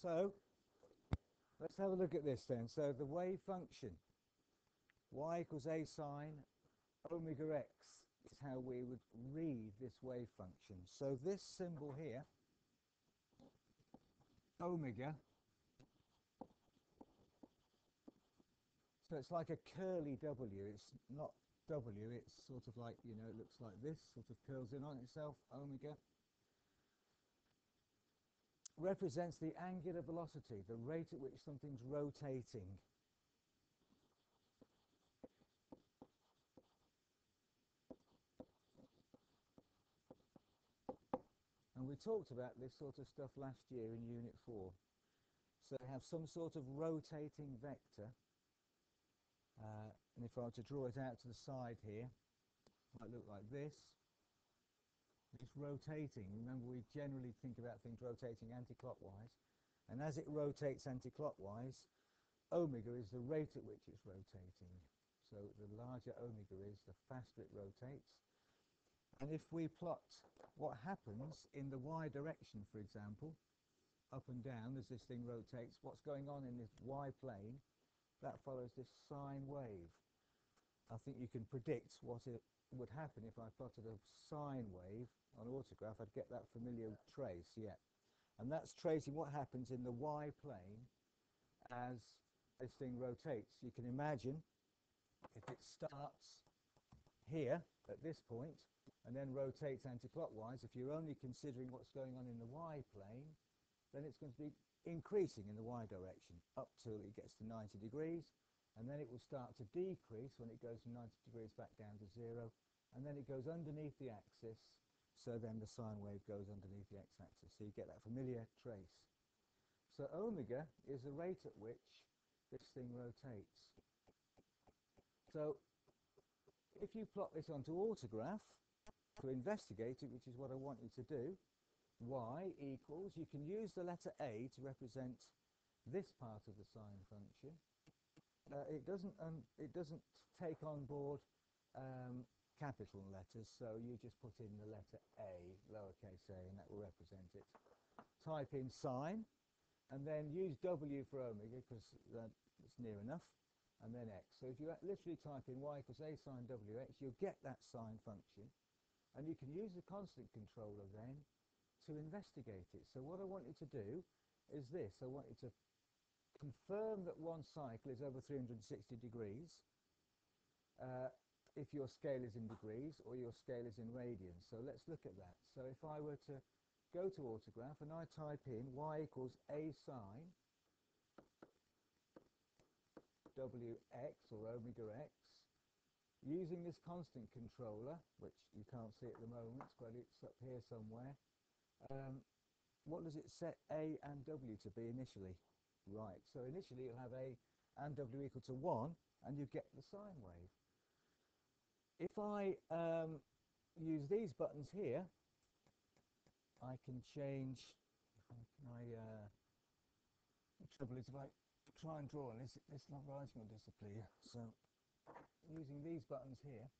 So let's have a look at this then. So the wave function, y equals a sine omega x, is how we would read this wave function. So this symbol here, omega, so it's like a curly W. It's not W, it's sort of like, you know, it looks like this, sort of curls in on itself, omega, represents the angular velocity, the rate at which something's rotating. And we talked about this sort of stuff last year in Unit 4. So we have some sort of rotating vector, and if I were to draw it out to the side here, it might look like this. It's rotating. Remember, we generally think about things rotating anti-clockwise, and as it rotates anti-clockwise, omega is the rate at which it's rotating. So the larger omega is, the faster it rotates. And if we plot what happens in the y direction, for example, up and down as this thing rotates, what's going on in this y plane, that follows this sine wave. I think you can predict what it would happen if I plotted a sine wave on autograph. I'd get that familiar trace, yeah. And that's tracing what happens in the y plane as this thing rotates. You can imagine if it starts here at this point and then rotates anti-clockwise, if you're only considering what's going on in the y plane, then it's going to be increasing in the y direction up till it gets to 90 degrees, and then it will start to decrease when it goes from 90 degrees back down to 0, and then it goes underneath the axis, so then the sine wave goes underneath the x-axis. So you get that familiar trace. So omega is the rate at which this thing rotates. So if you plot this onto autograph to investigate it, which is what I want you to do, y equals, you can use the letter a to represent this part of the sine function. It doesn't take on board capital letters, so you just put in the letter a, lowercase a, and that will represent it. Type in sine, and then use w for omega, because that's near enough, and then x. So if you literally type in y equals a sine wx, you'll get that sine function, and you can use the constant controller then to investigate it. So what I want you to do is this. I want you to confirm that one cycle is over 360 degrees if your scale is in degrees or your scale is in radians. So let's look at that. So if I were to go to autograph and I type in y equals a sine wx or omega x, using this constant controller, which you can't see at the moment, but it's up here somewhere, what does it set a and w to be initially? Right, so initially you'll have a and w equal to 1, and you get the sine wave. If I use these buttons here, I can change. The trouble is, if I try and draw on this writing will disappear. So using these buttons here,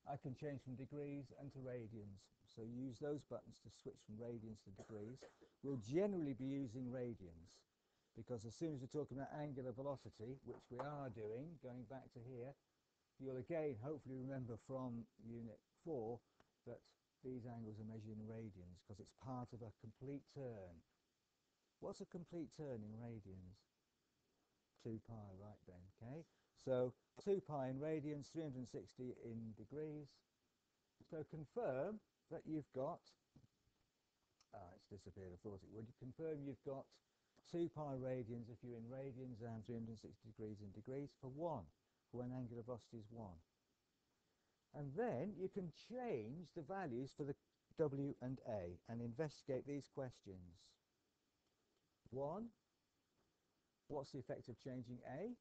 I can change from degrees and to radians. So use those buttons to switch from radians to degrees. We'll generally be using radians, because as soon as we're talking about angular velocity, which we are doing, going back to here, you'll again hopefully remember from Unit 4 that these angles are measured in radians, because it's part of a complete turn. What's a complete turn in radians? 2 pi, right then, okay? So 2 pi in radians, 360 in degrees. So confirm that you've got, it's disappeared, I thought it would. You confirm you've got 2 pi radians if you're in radians and 360 degrees in degrees for 1, for when angular velocity is 1. And then you can change the values for the w and a and investigate these questions. 1, what's the effect of changing a?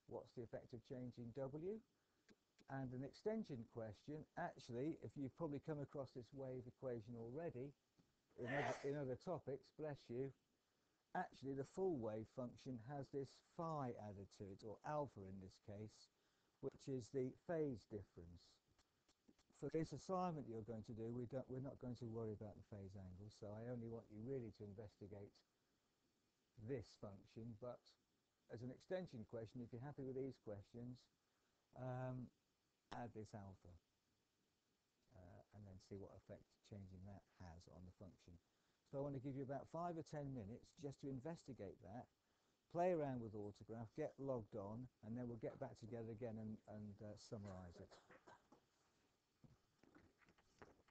What's the effect of changing w? And an extension question, actually, if you've probably come across this wave equation already in other topics, bless you, actually the full wave function has this phi added to it, or alpha in this case, which is the phase difference. For this assignment you're going to do, we're not going to worry about the phase angles, so I only want you really to investigate this function, but as an extension question, if you're happy with these questions, add this alpha and then see what effect changing that has on the function. So I want to give you about 5 or 10 minutes just to investigate that, play around with autograph, get logged on, and then we'll get back together again and summarise it.